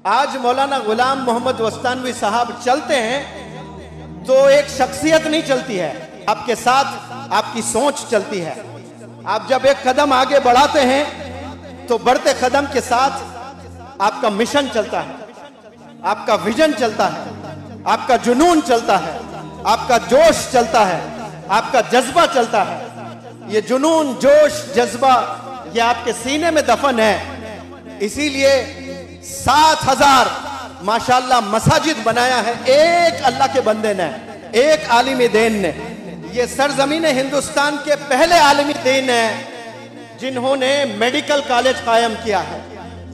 आज मौलाना गुलाम मोहम्मद वस्तानवी साहब चलते हैं तो एक शख्सियत नहीं चलती है, आपके साथ आपकी सोच चलती है। आप जब एक कदम आगे बढ़ाते हैं तो बढ़ते कदम के साथ आपका मिशन चलता है, आपका विजन चलता है, आपका जुनून चलता है, आपका जोश चलता है, आपका जज्बा चलता है। ये जुनून, जोश, जज्बा ये आपके सीने में दफन है। इसीलिए 7,000 माशाल्लाह मसाजिद बनाया है एक अल्लाह के बंदे ने, एक आलिम दीन ने। ये सरजमीन हिंदुस्तान के पहले आलिम दीन है जिन्होंने मेडिकल कॉलेज कायम किया है।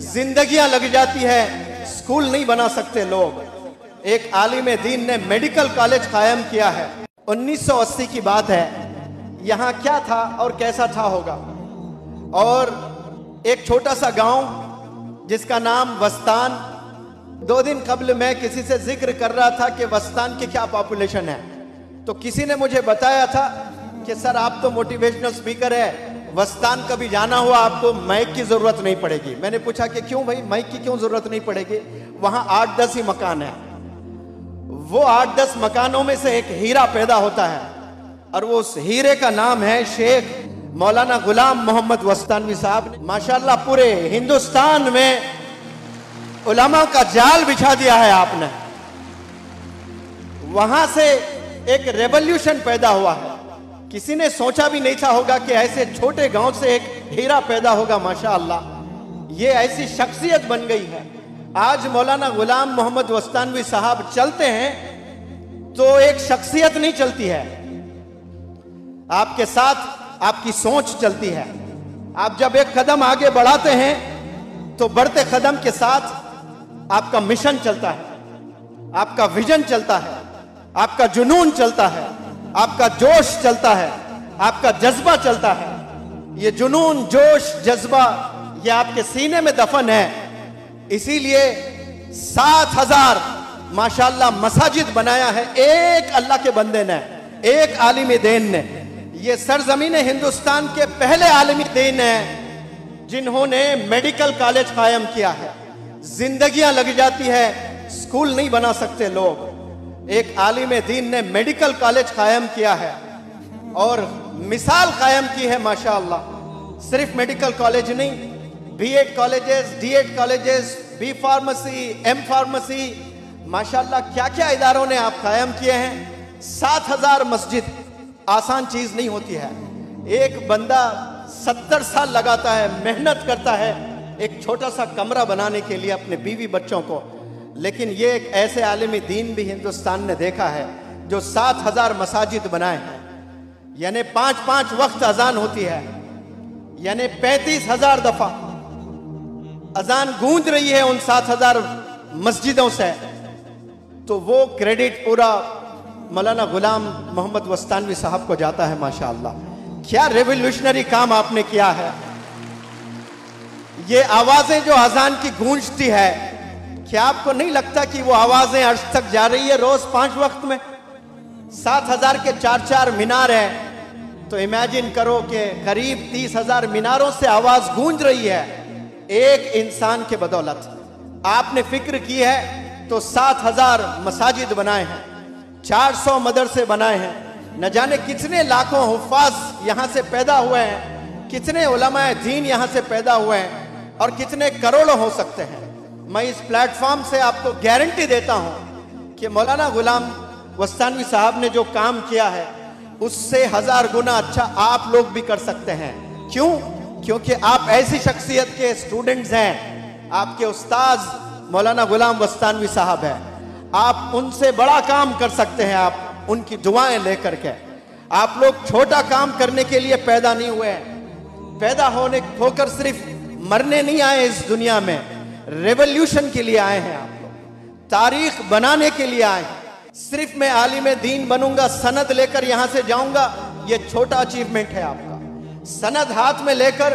जिंदगियां लग जाती है, स्कूल नहीं बना सकते लोग। एक आलिम दीन ने मेडिकल कॉलेज कायम किया है। 1980 की बात है। यहाँ क्या था और कैसा था होगा। और एक छोटा सा गांव जिसका नाम वस्तान। 2 दिन कबल मैं किसी से जिक्र कर रहा था कि वस्तान की क्या पॉपुलेशन है, तो किसी ने मुझे बताया था कि सर आप तो मोटिवेशनल स्पीकर है, वस्तान कभी जाना हुआ आपको माइक की जरूरत नहीं पड़ेगी। मैंने पूछा कि क्यों भाई, माइक की क्यों जरूरत नहीं पड़ेगी? वहां 8-10 ही मकान है। वो 8-10 मकानों में से एक हीरा पैदा होता है और वो उस हीरे का नाम है शेख मौलाना गुलाम मोहम्मद वस्तानवी साहब। माशाल्लाह पूरे हिंदुस्तान में उलमा का जाल बिछा दिया है आपने। वहां से एक रेवोल्यूशन पैदा हुआ है। किसी ने सोचा भी नहीं था होगा कि ऐसे छोटे गांव से एक हीरा पैदा होगा। माशाअल्लाह ये ऐसी शख्सियत बन गई है। आज मौलाना गुलाम मोहम्मद वस्तानवी साहब चलते हैं तो एक शख्सियत नहीं चलती है, आपके साथ आपकी सोच चलती है। आप जब एक कदम आगे बढ़ाते हैं तो बढ़ते कदम के साथ आपका मिशन चलता है, आपका विजन चलता है, आपका जुनून चलता है, आपका जोश चलता है, आपका जज्बा चलता है। ये जुनून, जोश, जज्बा ये आपके सीने में दफन है। इसीलिए 7,000 माशाल्लाह मसाजिद बनाया है एक अल्लाह के बंदे ने, एक आलिम दीन ने। ये सरजमीन हिंदुस्तान के पहले आलिम दीन है जिन्होंने मेडिकल कॉलेज कायम किया है। जिंदगियां लग जाती है, स्कूल नहीं बना सकते लोग। एक आलिम दीन ने मेडिकल कॉलेज कायम किया है और मिसाल कायम की है माशाअल्लाह। सिर्फ मेडिकल कॉलेज नहीं, B.Ed colleges, D.Ed colleges, B pharmacy, M pharmacy, माशाअल्लाह क्या क्या इदारों ने आप कायम किए हैं। 7,000 मस्जिद आसान चीज नहीं होती है। एक बंदा 70 साल लगाता है, मेहनत करता है एक छोटा सा कमरा बनाने के लिए अपने बीवी बच्चों को। लेकिन ये एक ऐसे आलिम दीन भी हिंदुस्तान ने देखा है जो 7,000 मसाजिद बनाए हैं। यानी 5-5 वक्त अजान होती है, यानी 35,000 दफा अजान गूंज रही है उन 7,000 मस्जिदों से। तो वो क्रेडिट पूरा मौलाना गुलाम मोहम्मद वस्तानवी साहब को जाता है। माशाअल्लाह क्या रेवोल्यूशनरी काम आपने किया है। ये आवाजें जो अजान की गूंजती है, क्या आपको नहीं लगता कि वो आवाजें अर्श तक जा रही है रोज 5 वक्त में? 7,000 के 4-4 मीनार है तो इमेजिन करो कि करीब 30,000 मीनारों से आवाज गूंज रही है एक इंसान के बदौलत। आपने फिक्र की है तो 7,000 मसाजिद बनाए हैं, 400 मदरसे बनाए हैं, न जाने कितने लाखों हुफ्फाज यहाँ से पैदा हुए हैं, कितने उलमाए दीन यहाँ से पैदा हुए हैं और कितने करोड़ों हो सकते हैं। मैं इस प्लेटफॉर्म से आपको गारंटी देता हूँ कि मौलाना गुलाम वस्तानवी साहब ने जो काम किया है उससे 1000 गुना अच्छा आप लोग भी कर सकते हैं। क्यों? क्योंकि आप ऐसी शख्सियत के स्टूडेंट्स हैं। आपके उस्ताद मौलाना गुलाम वस्तानवी साहब है। आप उनसे बड़ा काम कर सकते हैं, आप उनकी दुआएं लेकर के। आप लोग छोटा काम करने के लिए पैदा नहीं हुए हैं। पैदा होकर सिर्फ मरने नहीं आए इस दुनिया में, रेवोल्यूशन के लिए आए हैं। आप लोग तारीख बनाने के लिए आए हैं। सिर्फ मैं आलिम दीन बनूंगा, सनद लेकर यहां से जाऊंगा, ये छोटा अचीवमेंट है आपका। सनद हाथ में लेकर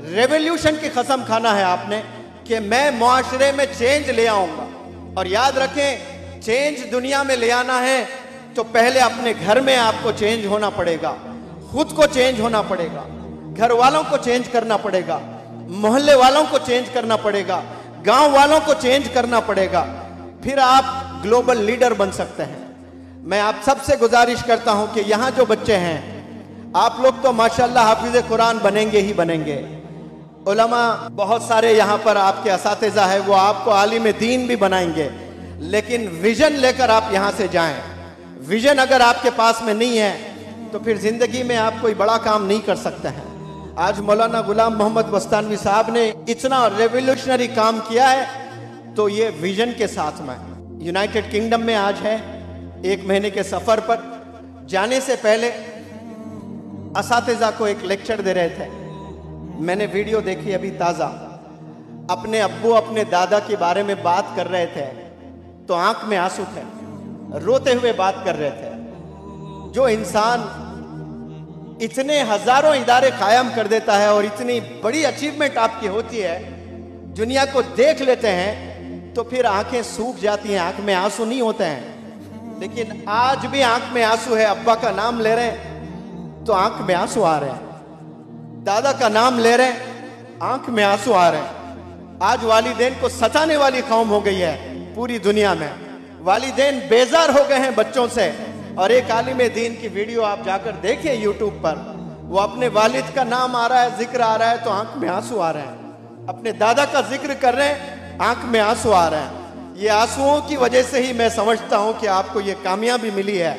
रेवोल्यूशन की कसम खाना है आपने कि मैं मुआशरे में चेंज ले आऊंगा। और याद रखें, चेंज दुनिया में ले आना है तो पहले अपने घर में आपको चेंज होना पड़ेगा, खुद को चेंज होना पड़ेगा, घर वालों को चेंज करना पड़ेगा, मोहल्ले वालों को चेंज करना पड़ेगा, गांव वालों को चेंज करना पड़ेगा, फिर आप ग्लोबल लीडर बन सकते हैं। मैं आप सबसे गुजारिश करता हूं कि यहां जो बच्चे हैं, आप लोग तो माशाल्लाह हाफिज कुरान बनेंगे ही बनेंगे। उलमा बहुत सारे यहां पर आपके असातिज़ा है, वो आपको आलिम दीन भी बनाएंगे, लेकिन विजन लेकर आप यहां से जाएं। विजन अगर आपके पास में नहीं है तो फिर जिंदगी में आप कोई बड़ा काम नहीं कर सकते हैं। आज मौलाना गुलाम मोहम्मद बस्तानवी साहब ने इतना रेवोल्यूशनरी काम किया है, तो ये विजन के साथ में यूनाइटेड किंगडम में आज है 1 महीने के सफर पर। जाने से पहले असातिज़ा को एक लेक्चर दे रहे थे, मैंने वीडियो देखी अभी ताज़ा, अपने अब्बू अपने दादा के बारे में बात कर रहे थे तो आंख में आंसू थे, रोते हुए बात कर रहे थे। जो इंसान इतने हजारों इदारे कायम कर देता है और इतनी बड़ी अचीवमेंट आपकी होती है, दुनिया को देख लेते हैं तो फिर आंखें सूख जाती हैं, आंख में आंसू नहीं होते हैं। लेकिन आज भी आंख में आंसू है, अब्बा का नाम ले रहे हैं तो आंख में आंसू आ रहे हैं, दादा का नाम ले रहे हैं आंख में आंसू आ रहे हैं। आज वालिदैन को सताने वाली कौम हो गई है पूरी दुनिया में, वालिदैन बेजार हो गए हैं बच्चों से। और एक आलिम दीन की वीडियो आप जाकर देखिए यूट्यूब पर, वो अपने वालिद का नाम आ रहा है, जिक्र आ रहा है तो आंख में आंसू आ रहे हैं, अपने दादा का जिक्र कर रहे हैं आंख में आंसू आ रहे हैं। ये आंसुओं की वजह से ही मैं समझता हूं कि आपको ये कामयाबी मिली है,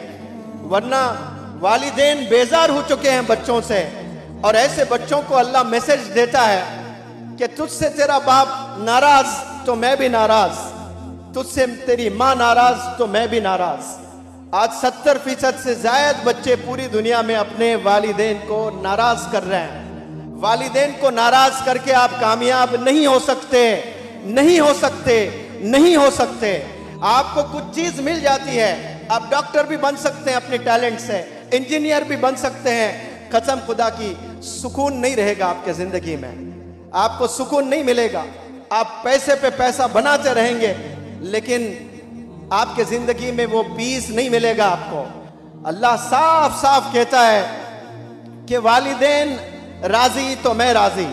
वरना वालिदैन बेजार हो चुके हैं बच्चों से। और ऐसे बच्चों को अल्लाह मैसेज देता है कि तुझसे तेरा बाप नाराज तो मैं भी नाराज, तुझसे तेरी माँ नाराज तो मैं भी नाराज। आज 70% से ज्यादा बच्चे पूरी दुनिया में अपने वालिदैन को नाराज कर रहे हैं। वालिदैन को नाराज करके आप कामयाब नहीं हो सकते, नहीं हो सकते, नहीं हो सकते। आपको कुछ चीज मिल जाती है, आप डॉक्टर भी बन सकते हैं अपने टैलेंट से, इंजीनियर भी बन सकते हैं, कसम खुदा की सुकून नहीं रहेगा आपके जिंदगी में, आपको सुकून नहीं मिलेगा। आप पैसे पे पैसा बनाते रहेंगे लेकिन आपके जिंदगी में वो पीस नहीं मिलेगा आपको। अल्लाह साफ साफ कहता है कि वालिदैन राजी तो मैं राजी।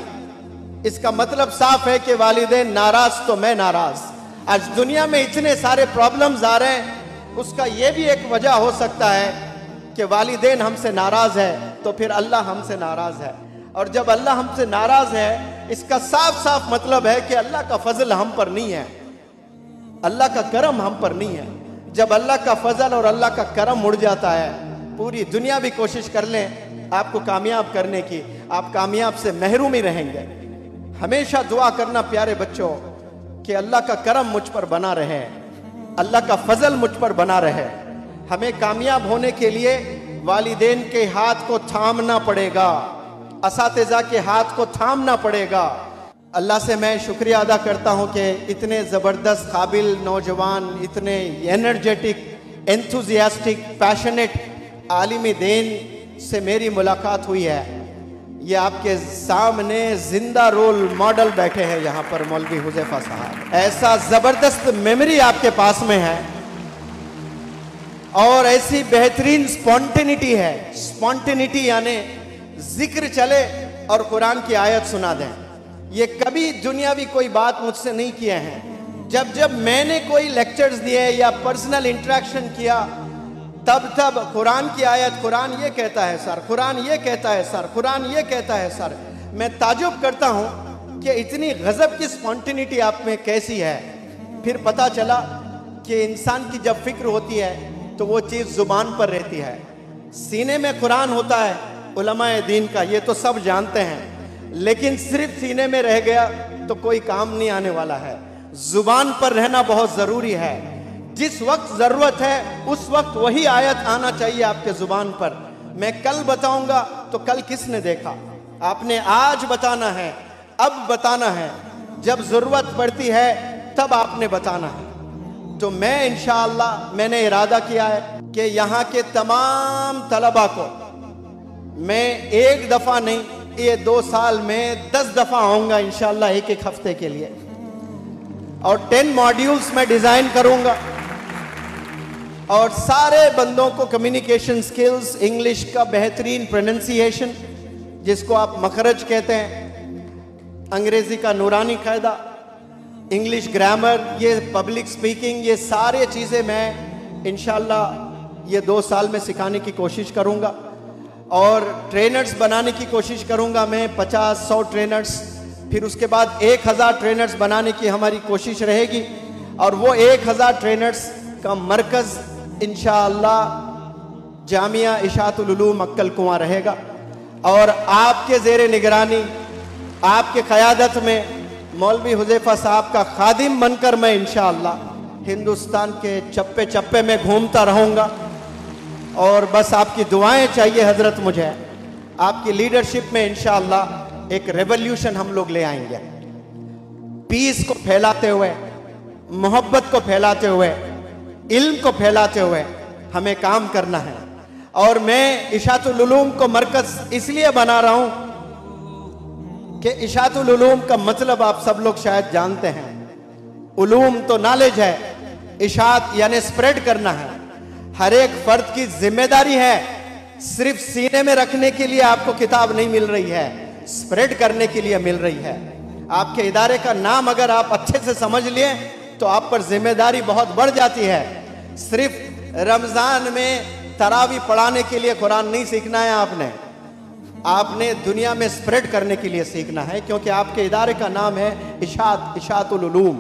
इसका मतलब साफ है कि वालिदैन नाराज तो मैं नाराज। आज दुनिया में इतने सारे प्रॉब्लम्स आ रहे हैं, उसका ये भी एक वजह हो सकता है कि वालिदैन हमसे नाराज है तो फिर अल्लाह हमसे नाराज है। और जब अल्लाह हमसे नाराज है, इसका साफ साफ मतलब है कि अल्लाह का फजल हम पर नहीं है, अल्लाह का करम हम पर नहीं है। जब अल्लाह का फजल और अल्लाह का करम उड़ जाता है, पूरी दुनिया भी कोशिश कर लें आपको कामयाब करने की, आप कामयाब से महरूम ही रहेंगे। हमेशा दुआ करना प्यारे बच्चों कि अल्लाह का करम मुझ पर बना रहे, अल्लाह का फजल मुझ पर बना रहे। हमें कामयाब होने के लिए वालिदैन के हाथ को थामना पड़ेगा, असातिज़ा के हाथ को थामना पड़ेगा। अल्लाह से मैं शुक्रिया अदा करता हूँ कि इतने ज़बरदस्त काबिल नौजवान, इतने एनर्जेटिक, एंथुजियास्टिक, पैशनेट आलिम दीन से मेरी मुलाकात हुई है। ये आपके सामने जिंदा रोल मॉडल बैठे हैं यहाँ पर मौलवी हुज़ैफा साहब। ऐसा ज़बरदस्त मेमोरी आपके पास में है और ऐसी बेहतरीन स्पॉन्टेनिटी है। स्पॉन्टेनिटी यानी जिक्र चले और कुरान की आयत सुना दें। ये कभी दुनियावी कोई बात मुझसे नहीं किए हैं। जब जब मैंने कोई लेक्चर्स दिए या पर्सनल इंटरेक्शन किया, तब कुरान की आयत, कुरान ये कहता है सर, कुरान ये कहता है सर, कुरान ये कहता है सर। मैं ताजुब करता हूँ कि इतनी गजब की स्पॉन्टेनिटी आप में कैसी है। फिर पता चला कि इंसान की जब फिक्र होती है तो वो चीज़ जुबान पर रहती है। सीने में कुरान होता है उलमाए दीन का, ये तो सब जानते हैं, लेकिन सिर्फ सीने में रह गया तो कोई काम नहीं आने वाला है। जुबान पर रहना बहुत ज़रूरी है। जिस वक्त ज़रूरत है उस वक्त वही आयत आना चाहिए आपके जुबान पर। मैं कल बताऊंगा तो कल किसने देखा, आपने आज बताना है, अब बताना है। जब ज़रूरत पड़ती है तब आपने बताना है। तो मैं इंशाअल्लाह मैंने इरादा किया है कि यहाँ के तमाम तलबा को मैं एक दफ़ा नहीं, ये 2 साल में 10 दफ़ा आऊँगा इंशाअल्लाह, एक एक हफ्ते के लिए। और 10 मॉड्यूल्स में डिज़ाइन करूँगा और सारे बंदों को कम्युनिकेशन स्किल्स, इंग्लिश का बेहतरीन प्रोनंसिएशन जिसको आप मखरज कहते हैं, अंग्रेज़ी का नूरानी कायदा, इंग्लिश ग्रामर, ये पब्लिक स्पीकिंग, ये सारे चीज़ें मैं इंशाल्लाह ये 2 साल में सिखाने की कोशिश करूँगा। और ट्रेनर्स बनाने की कोशिश करूँगा मैं, 50-100 ट्रेनर्स, फिर उसके बाद 1000 ट्रेनर्स बनाने की हमारी कोशिश रहेगी। और वो 1000 ट्रेनर्स का मरकज़ इंशाअल्लाह जामिया इशातुल उलूम मक्कल कुआं रहेगा। और आपके ज़ेरे निगरानी, आपके क़यादत में मौलवी हुज़ैफ़ा साहब का खादिम बनकर मैं इंशाअल्लाह हिंदुस्तान के चप्पे चप्पे में घूमता रहूँगा। और बस आपकी दुआएं चाहिए हजरत मुझे। आपकी लीडरशिप में इंशाअल्लाह एक रेवोल्यूशन हम लोग ले आएंगे। पीस को फैलाते हुए, मोहब्बत को फैलाते हुए, इल्म को फैलाते हुए हमें काम करना है। और मैं इशातुल उलूम को मरकज़ इसलिए बना रहा हूं कि इशातुल उलूम का मतलब आप सब लोग शायद जानते हैं। उलूम तो नॉलेज है, इशात यानी स्प्रेड करना है। हर एक फर्द की जिम्मेदारी है। सिर्फ सीने में रखने के लिए आपको किताब नहीं मिल रही है, स्प्रेड करने के लिए मिल रही है। आपके इदारे का नाम अगर आप अच्छे से समझ लिए तो आप पर जिम्मेदारी बहुत बढ़ जाती है। सिर्फ रमजान में तरावी पढ़ाने के लिए कुरान नहीं सीखना है आपने दुनिया में स्प्रेड करने के लिए सीखना है, क्योंकि आपके इदारे का नाम है इशातुल उलूम।